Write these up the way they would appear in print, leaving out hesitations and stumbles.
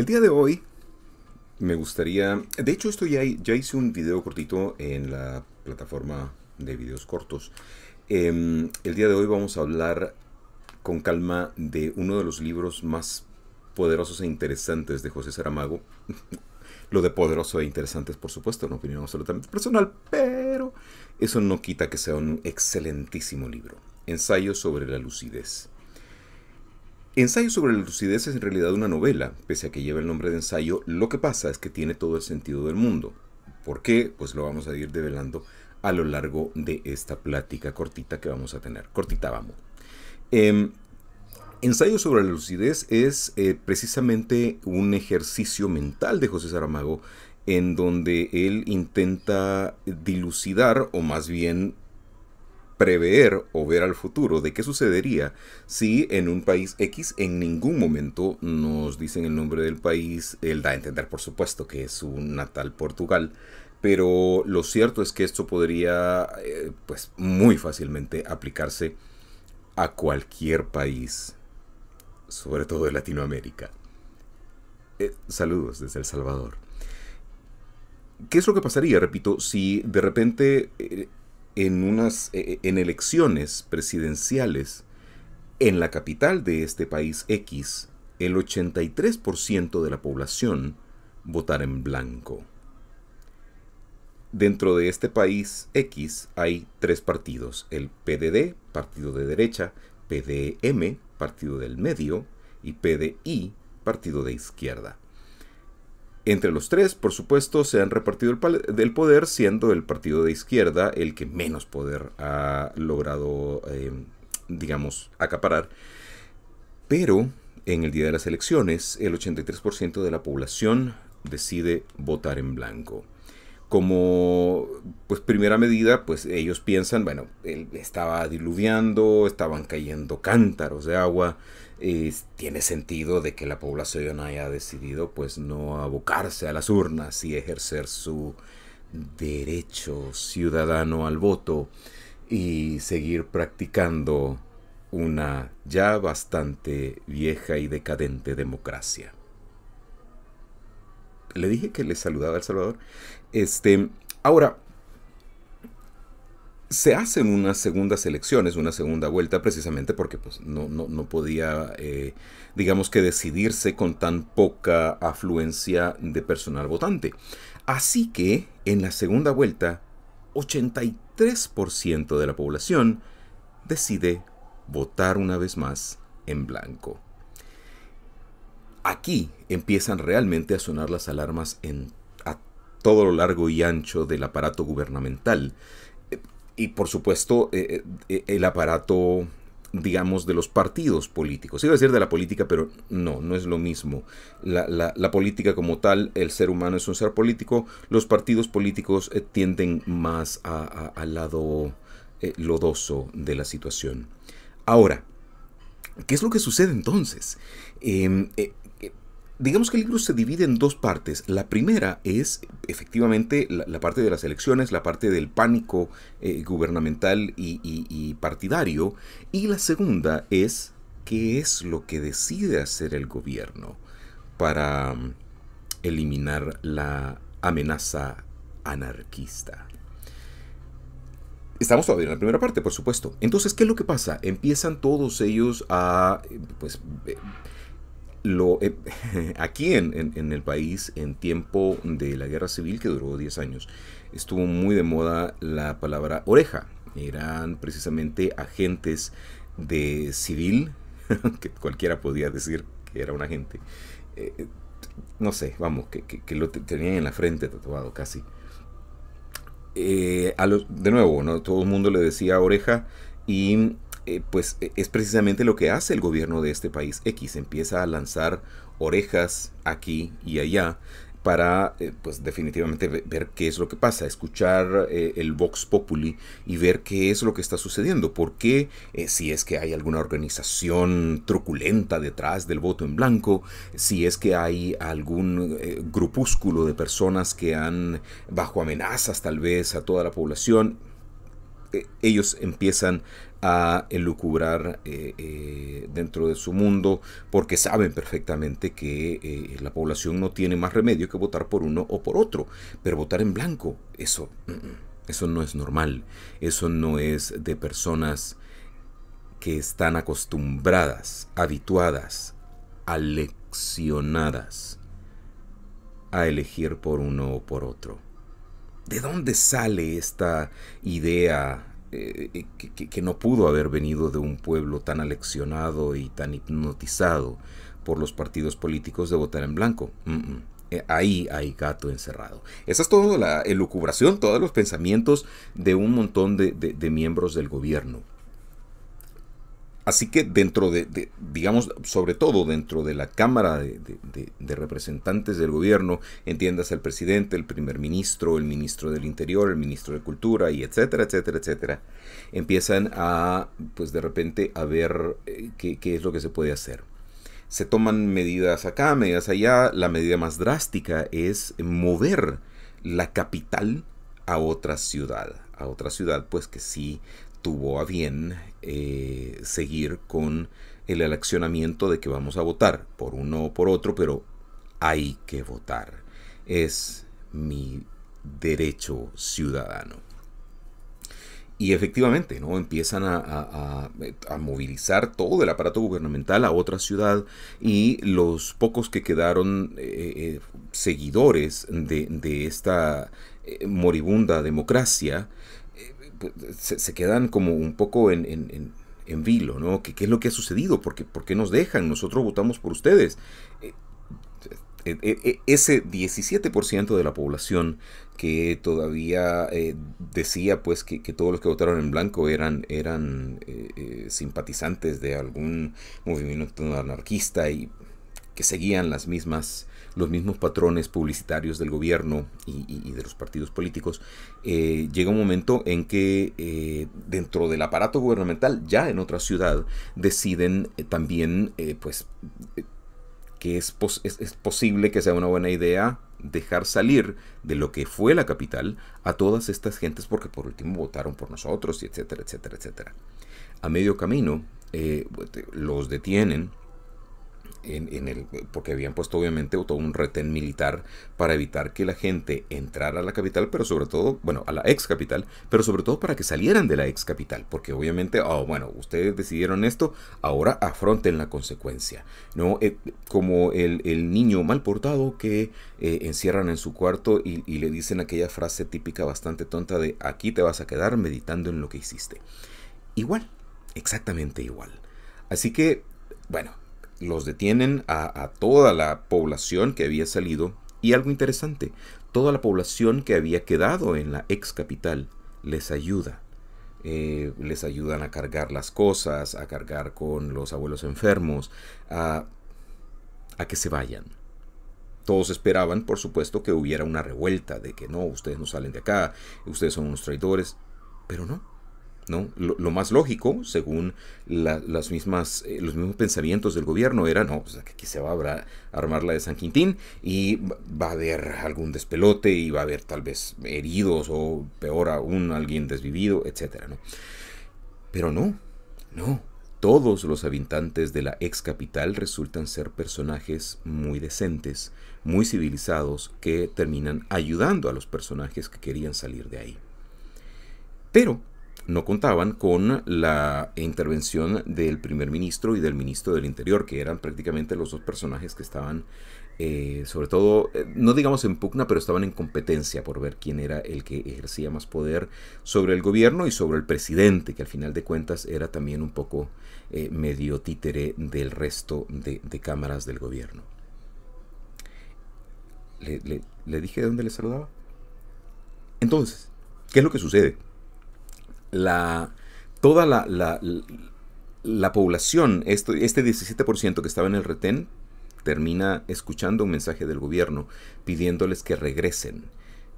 El día de hoy me gustaría... De hecho, esto ya hice un video cortito en la plataforma de videos cortos. El día de hoy vamos a hablar con calma de uno de los libros más poderosos e interesantes de José Saramago. Lo de poderoso e interesante es, por supuesto, una opinión absolutamente personal, pero eso no quita que sea un excelentísimo libro. Ensayo sobre la lucidez. Ensayo sobre la lucidez es en realidad una novela, pese a que lleva el nombre de ensayo. Lo que pasa es que tiene todo el sentido del mundo. ¿Por qué? Pues lo vamos a ir develando a lo largo de esta plática cortita que vamos a tener. Cortita, vamos. Ensayo sobre la lucidez es precisamente un ejercicio mental de José Saramago en donde él intenta dilucidar, o más bien prever o ver al futuro de qué sucedería si en un país X en ningún momento nos dicen el nombre del país. Él da a entender, por supuesto, que es su natal Portugal, pero lo cierto es que esto podría pues muy fácilmente aplicarse a cualquier país, sobre todo de Latinoamérica. Saludos desde El Salvador. ¿Qué es lo que pasaría, repito, si de repente en elecciones presidenciales en la capital de este país X, el 83% de la población votara en blanco? Dentro de este país X hay tres partidos: el PDD, partido de derecha; PDM, partido del medio; y PDI, partido de izquierda. Entre los tres, por supuesto, se han repartido el poder, siendo el partido de izquierda el que menos poder ha logrado, digamos, acaparar. Pero en el día de las elecciones, el 83% de la población decide votar en blanco. Como pues primera medida, pues ellos piensan, bueno, él estaba diluviando, estaban cayendo cántaros de agua. Tiene sentido de que la población haya decidido pues no abocarse a las urnas y ejercer su derecho ciudadano al voto y seguir practicando una ya bastante vieja y decadente democracia. Le dije que le saludaba a El Salvador. Ahora, se hacen unas segundas elecciones, una segunda vuelta, precisamente porque pues, no podía, digamos que decidirse con tan poca afluencia de personal votante. Así que, en la segunda vuelta, 83% de la población decide votar una vez más en blanco. Aquí empiezan realmente a sonar las alarmas a todo lo largo y ancho del aparato gubernamental. Y por supuesto, el aparato, digamos, de los partidos políticos. Iba a decir de la política, pero no es lo mismo. La política como tal, el ser humano es un ser político. Los partidos políticos tienden más al lado lodoso de la situación. Ahora, ¿qué es lo que sucede entonces? Digamos que el libro se divide en dos partes. La primera es efectivamente la parte de las elecciones, la parte del pánico gubernamental y partidario. Y la segunda es qué es lo que decide hacer el gobierno para eliminar la amenaza anarquista. Estamos todavía en la primera parte, por supuesto. Entonces, ¿qué es lo que pasa? Empiezan todos ellos a... pues, aquí en el país, en tiempo de la guerra civil que duró 10 años, estuvo muy de moda la palabra oreja. Eran precisamente agentes de civil, que cualquiera podía decir que era un agente. No sé, vamos, que lo tenían en la frente tatuado casi. De nuevo, ¿no? Todo el mundo le decía oreja y... pues es precisamente lo que hace el gobierno de este país X. Empieza a lanzar orejas aquí y allá para pues definitivamente ver qué es lo que pasa, escuchar el Vox Populi y ver qué es lo que está sucediendo, por qué, si es que hay alguna organización truculenta detrás del voto en blanco, si es que hay algún grupúsculo de personas que han, bajo amenazas tal vez a toda la población. Ellos empiezan a elucubrar dentro de su mundo, porque saben perfectamente que la población no tiene más remedio que votar por uno o por otro. Pero votar en blanco, eso no es normal. Eso no es de personas que están acostumbradas, habituadas, aleccionadas a elegir por uno o por otro. ¿De dónde sale esta idea que no pudo haber venido de un pueblo tan aleccionado y tan hipnotizado por los partidos políticos de votar en blanco? Ahí hay gato encerrado. Esa es toda la elucubración, todos los pensamientos de un montón de miembros del gobierno. Así que dentro digamos, sobre todo dentro de la Cámara de Representantes del Gobierno, entiendas el presidente, el primer ministro, el ministro del Interior, el ministro de Cultura, y etcétera, etcétera, etcétera, empiezan a, pues de repente, a ver qué es lo que se puede hacer. Se toman medidas acá, medidas allá. La medida más drástica es mover la capital a otra ciudad. A otra ciudad, pues que sí tuvo a bien seguir con el eleccionamiento de que vamos a votar por uno o por otro, pero hay que votar. Es mi derecho ciudadano. Y efectivamente, ¿no? Empiezan a movilizar todo el aparato gubernamental a otra ciudad, y los pocos que quedaron seguidores de esta moribunda democracia se quedan como un poco en vilo, ¿no? ¿Qué es lo que ha sucedido? ¿Por qué nos dejan? Nosotros votamos por ustedes. Ese 17% de la población que todavía decía pues que todos los que votaron en blanco eran simpatizantes de algún movimiento anarquista y que seguían los mismos patrones publicitarios del gobierno y de los partidos políticos, llega un momento en que dentro del aparato gubernamental, ya en otra ciudad, deciden también que es posible que sea una buena idea dejar salir de lo que fue la capital a todas estas gentes porque por último votaron por nosotros, y etcétera, etcétera, etcétera. A medio camino los detienen porque habían puesto obviamente todo un retén militar para evitar que la gente entrara a la capital, pero sobre todo, bueno, a la ex capital, pero sobre todo para que salieran de la ex capital, porque obviamente, bueno, ustedes decidieron esto, ahora afronten la consecuencia, ¿no? Como el niño mal portado que encierran en su cuarto y le dicen aquella frase típica bastante tonta de aquí te vas a quedar meditando en lo que hiciste. Igual, exactamente igual. Así que, bueno, los detienen a toda la población que había salido, y algo interesante, toda la población que había quedado en la ex capital les ayuda. Les ayudan a cargar las cosas, a cargar con los abuelos enfermos, a que se vayan. Todos esperaban, por supuesto, que hubiera una revuelta de que no, ustedes no salen de acá, ustedes son unos traidores, pero no. ¿No? Lo más lógico, según los mismos pensamientos del gobierno, era, no, pues aquí se va a armar la de San Quintín y va a haber algún despelote y va a haber tal vez heridos o peor aún alguien desvivido, etcétera, ¿no? Pero no. Todos los habitantes de la ex capital resultan ser personajes muy decentes, muy civilizados, que terminan ayudando a los personajes que querían salir de ahí. Pero no contaban con la intervención del primer ministro y del ministro del Interior, que eran prácticamente los dos personajes que estaban, sobre todo, no digamos en pugna, pero estaban en competencia por ver quién era el que ejercía más poder sobre el gobierno y sobre el presidente, que al final de cuentas era también un poco medio títere del resto de cámaras del gobierno. ¿Le dije de dónde le saludaba? Entonces, ¿qué es lo que sucede? Toda la población, este 17% que estaba en el retén, termina escuchando un mensaje del gobierno pidiéndoles que regresen,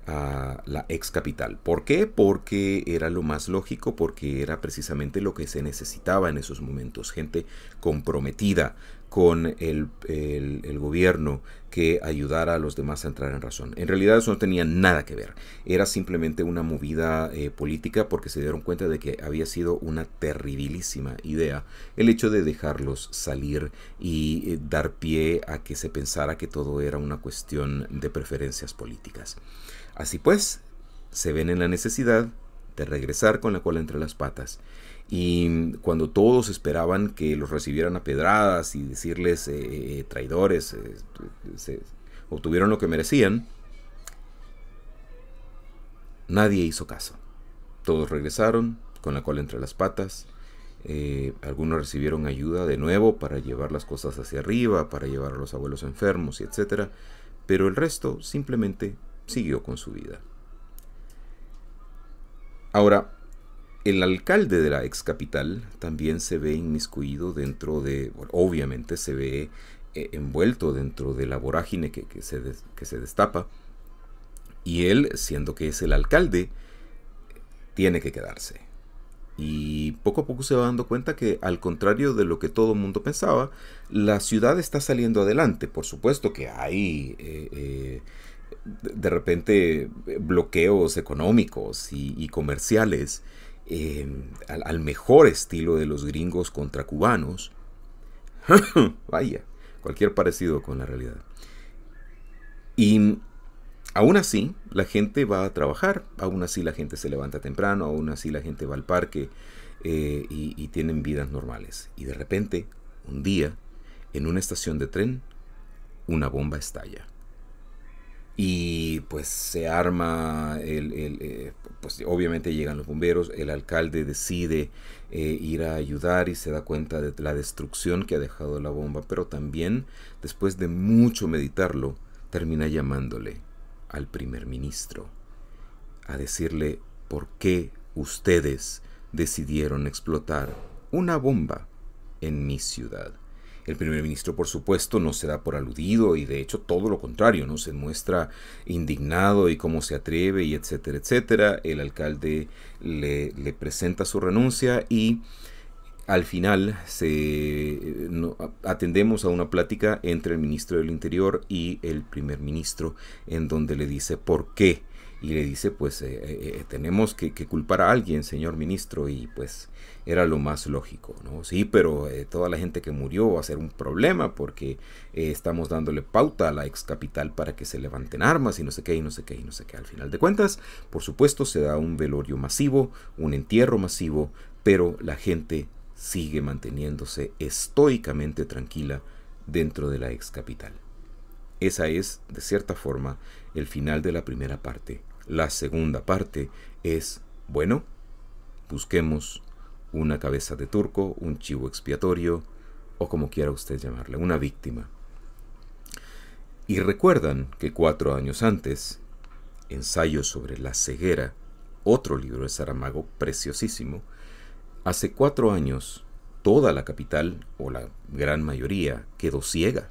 a la ex capital. ¿Por qué? Porque era lo más lógico, porque era precisamente lo que se necesitaba en esos momentos. Gente comprometida con el gobierno que ayudara a los demás a entrar en razón. En realidad eso no tenía nada que ver. Era simplemente una movida política porque se dieron cuenta de que había sido una terribilísima idea el hecho de dejarlos salir y dar pie a que se pensara que todo era una cuestión de preferencias políticas. Así pues, se ven en la necesidad de regresar con la cola entre las patas. Y cuando todos esperaban que los recibieran a pedradas y decirles traidores, obtuvieron lo que merecían, nadie hizo caso. Todos regresaron con la cola entre las patas. Algunos recibieron ayuda de nuevo para llevar las cosas hacia arriba, para llevar a los abuelos enfermos y etcétera. Pero el resto simplemente siguió con su vida. Ahora, el alcalde de la ex capital también se ve inmiscuido dentro de, bueno, obviamente se ve envuelto dentro de la vorágine que se destapa, y él, siendo que es el alcalde, tiene que quedarse. Y poco a poco se va dando cuenta que, al contrario de lo que todo el mundo pensaba, la ciudad está saliendo adelante. Por supuesto que hay de repente bloqueos económicos y comerciales al mejor estilo de los gringos contra cubanos. Vaya, cualquier parecido con la realidad. Y aún así, la gente va a trabajar, aún así la gente se levanta temprano, aún así la gente va al parque y tienen vidas normales. Y de repente, un día, en una estación de tren, una bomba estalla. Y pues se arma, pues obviamente llegan los bomberos, el alcalde decide ir a ayudar y se da cuenta de la destrucción que ha dejado la bomba, pero también, después de mucho meditarlo, termina llamándole al primer ministro a decirle por qué ustedes decidieron explotar una bomba en mi ciudad. El primer ministro, por supuesto, no se da por aludido y de hecho todo lo contrario, ¿no? Se muestra indignado y cómo se atreve y etcétera, etcétera. El alcalde le presenta su renuncia y al final atendemos a una plática entre el ministro del Interior y el primer ministro, en donde le dice por qué. Y le dice, pues tenemos que culpar a alguien, señor ministro, y pues era lo más lógico, ¿no? Sí, pero toda la gente que murió va a ser un problema porque estamos dándole pauta a la ex capital para que se levanten armas y no sé qué, y no sé qué, y no sé qué. Al final de cuentas, por supuesto, se da un velorio masivo, un entierro masivo, pero la gente sigue manteniéndose estoicamente tranquila dentro de la ex capital. Esa es, de cierta forma, el final de la primera parte. La segunda parte es, bueno, busquemos una cabeza de turco, un chivo expiatorio, o como quiera usted llamarle, una víctima. Y recuerdan que 4 años antes, Ensayo sobre la ceguera, otro libro de Saramago preciosísimo, hace 4 años toda la capital, o la gran mayoría, quedó ciega,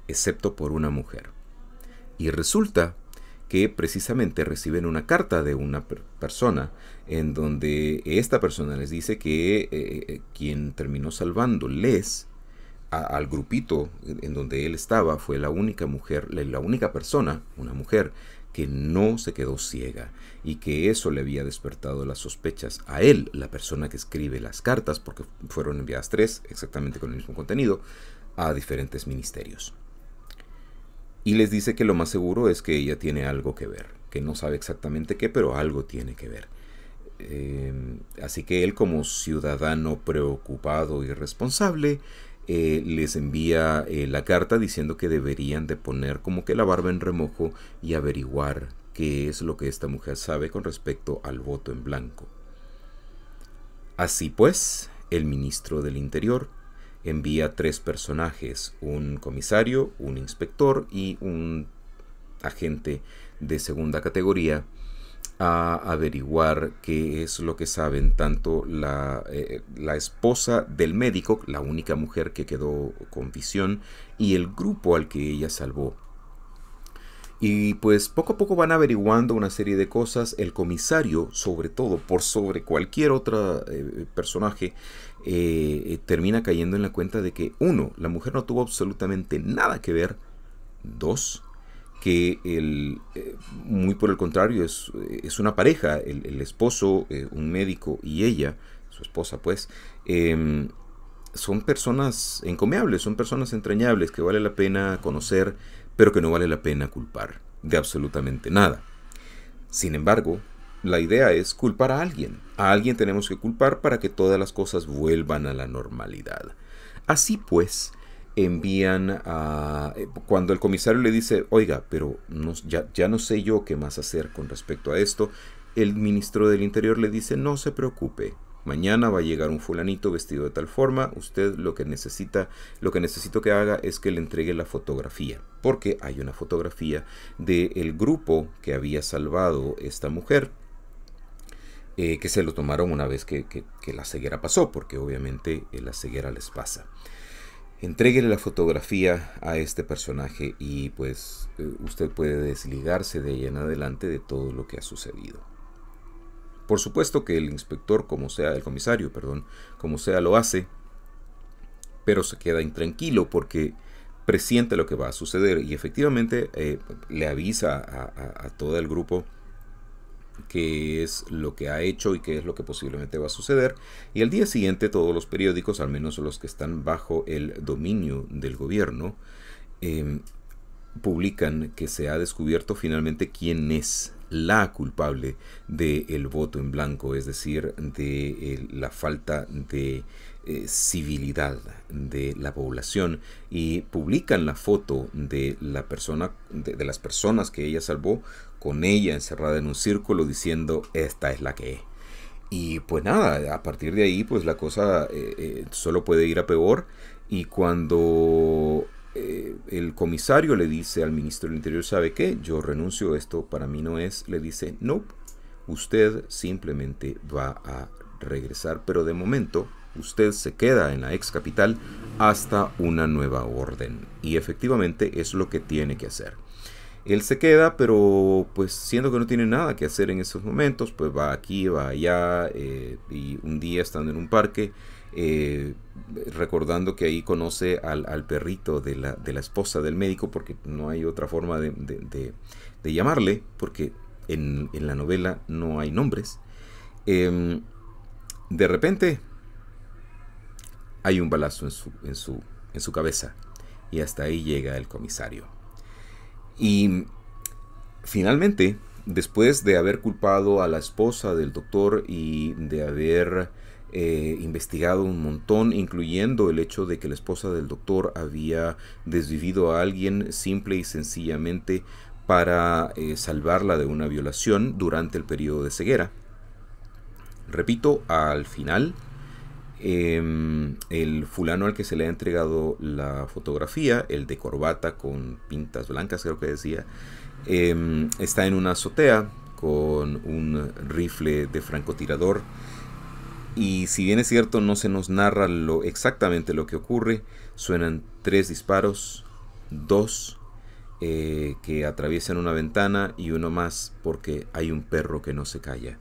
excepto por una mujer. Y resulta que precisamente reciben una carta de una persona en donde esta persona les dice que quien terminó salvándoles al grupito en donde él estaba fue la única mujer, la única persona, una mujer, que no se quedó ciega, y que eso le había despertado las sospechas a él, la persona que escribe las cartas, porque fueron enviadas 3 exactamente con el mismo contenido a diferentes ministerios. Y les dice que lo más seguro es que ella tiene algo que ver, que no sabe exactamente qué, pero algo tiene que ver. Así que él, como ciudadano preocupado y responsable, les envía la carta diciendo que deberían de poner como que la barba en remojo y averiguar qué es lo que esta mujer sabe con respecto al voto en blanco. Así pues, el ministro del Interior envía 3 personajes, un comisario, un inspector y un agente de segunda categoría, a averiguar qué es lo que saben tanto la esposa del médico, la única mujer que quedó con visión, y el grupo al que ella salvó. Y pues poco a poco van averiguando una serie de cosas. El comisario, sobre todo, por sobre cualquier otro personaje, termina cayendo en la cuenta de que, uno, la mujer no tuvo absolutamente nada que ver. Dos, que muy por el contrario, es una pareja, el esposo, un médico, y ella, su esposa pues, son personas encomiables, son personas entrañables que vale la pena conocer, pero que no vale la pena culpar de absolutamente nada. Sin embargo, la idea es culpar a alguien. A alguien tenemos que culpar para que todas las cosas vuelvan a la normalidad. Así pues, envían a... Cuando el comisario le dice, oiga, pero ya no sé yo qué más hacer con respecto a esto, el ministro del Interior le dice, no se preocupe, mañana va a llegar un fulanito vestido de tal forma, usted lo que necesito que haga es que le entregue la fotografía, porque hay una fotografía del grupo que había salvado esta mujer, que se lo tomaron una vez que la ceguera pasó, porque obviamente la ceguera les pasa. Entréguele la fotografía a este personaje y pues usted puede desligarse de ella en adelante de todo lo que ha sucedido. Por supuesto que el inspector, el comisario, como sea, lo hace, pero se queda intranquilo porque presiente lo que va a suceder y efectivamente le avisa a todo el grupo qué es lo que ha hecho y qué es lo que posiblemente va a suceder. Y al día siguiente todos los periódicos, al menos los que están bajo el dominio del gobierno, publican que se ha descubierto finalmente quién es la culpable del voto en blanco, es decir, de la falta de civilidad de la población, y publican la foto de la persona, de las personas que ella salvó, con ella encerrada en un círculo diciendo esta es la que es. Y pues nada, a partir de ahí pues la cosa solo puede ir a peor. Y cuando el comisario le dice al ministro del Interior, ¿sabe qué? Yo renuncio, esto para mí no es, le dice, no, usted simplemente va a regresar, pero de momento usted se queda en la ex capital hasta una nueva orden. Y efectivamente es lo que tiene que hacer. Él se queda, pero pues siendo que no tiene nada que hacer en esos momentos, pues va aquí, va allá, y un día estando en un parque, recordando que ahí conoce al perrito de la esposa del médico, porque no hay otra forma de llamarle, porque en la novela no hay nombres. De repente hay un balazo en su cabeza y hasta ahí llega el comisario. Y finalmente, después de haber culpado a la esposa del doctor y de haber investigado un montón, incluyendo el hecho de que la esposa del doctor había desvivido a alguien simple y sencillamente para salvarla de una violación durante el periodo de ceguera, repito, al final el fulano al que se le ha entregado la fotografía, el de corbata con pintas blancas creo que decía, está en una azotea con un rifle de francotirador, y si bien es cierto no se nos narra exactamente lo que ocurre, suenan 3 disparos, 2 que atraviesan una ventana y uno más porque hay un perro que no se calla.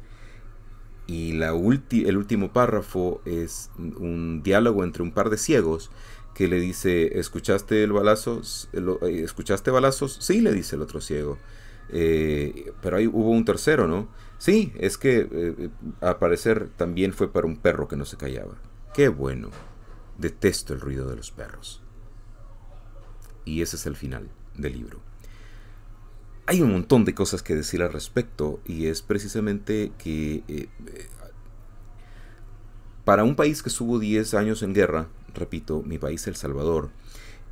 Y el último párrafo es un diálogo entre un par de ciegos que le dice, ¿escuchaste el balazo? ¿Escuchaste balazos? Sí, le dice el otro ciego. Pero ahí hubo un tercero, ¿no? Sí, es que al parecer también fue para un perro que no se callaba. ¡Qué bueno! Detesto el ruido de los perros. Y ese es el final del libro. Hay un montón de cosas que decir al respecto, y es precisamente que para un país que estuvo 10 años en guerra, repito, mi país El Salvador,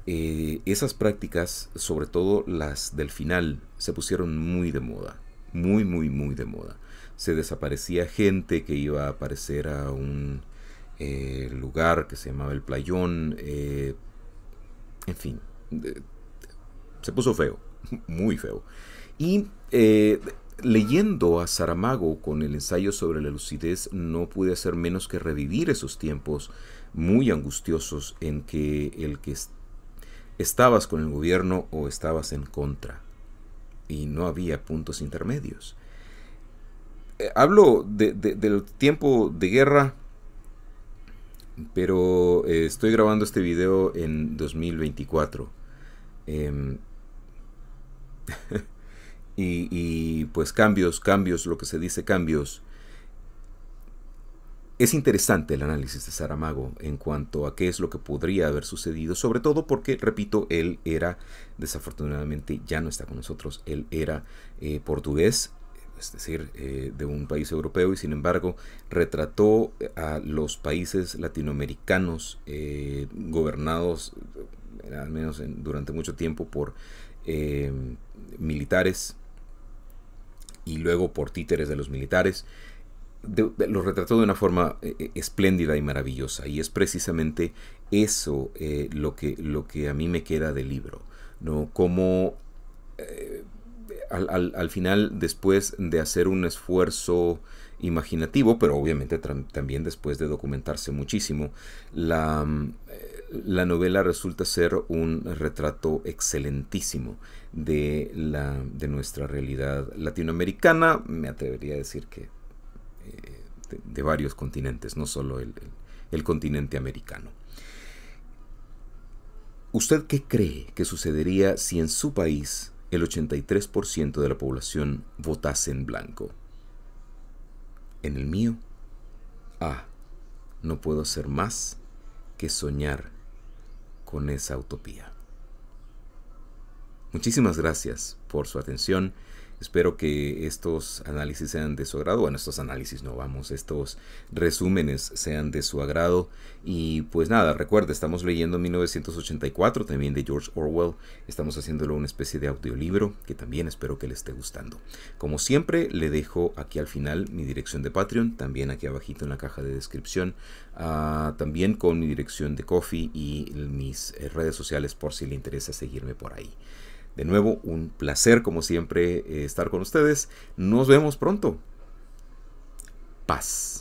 esas prácticas, sobre todo las del final, se pusieron muy de moda, muy, muy, muy de moda. Se desaparecía gente que iba a aparecer a un lugar que se llamaba El Playón, en fin, se puso feo, muy feo. Y leyendo a Saramago con el ensayo sobre la lucidez, no pude hacer menos que revivir esos tiempos muy angustiosos en que estabas con el gobierno o estabas en contra. y no había puntos intermedios. Hablo del tiempo de guerra, pero estoy grabando este video en 2024. Y pues cambios, lo que se dice cambios. Es interesante el análisis de Saramago en cuanto a qué es lo que podría haber sucedido, sobre todo porque, repito, él era, desafortunadamente ya no está con nosotros, él era portugués, es decir, de un país europeo, y sin embargo retrató a los países latinoamericanos gobernados, al menos durante mucho tiempo, por militares y luego por títeres de los militares. Lo retrató de una forma espléndida y maravillosa, y es precisamente eso lo que a mí me queda del libro, ¿no? Como al final, después de hacer un esfuerzo imaginativo, pero obviamente también después de documentarse muchísimo, la novela resulta ser un retrato excelentísimo de nuestra realidad latinoamericana. Me atrevería a decir que de varios continentes, no solo el continente americano. ¿Usted qué cree que sucedería si en su país el 83% de la población votase en blanco? En el mío, no puedo hacer más que soñar con esa utopía. Muchísimas gracias por su atención. Espero que estos análisis sean de su agrado. Bueno, estos resúmenes sean de su agrado. Y pues nada, recuerde, estamos leyendo 1984, también de George Orwell. Estamos haciéndolo una especie de audiolibro que también espero que le esté gustando. Como siempre, le dejo aquí al final mi dirección de Patreon, también aquí abajito en la caja de descripción, también con mi dirección de Ko-fi y mis redes sociales por si le interesa seguirme por ahí. De nuevo, un placer como siempre estar con ustedes. Nos vemos pronto. Paz.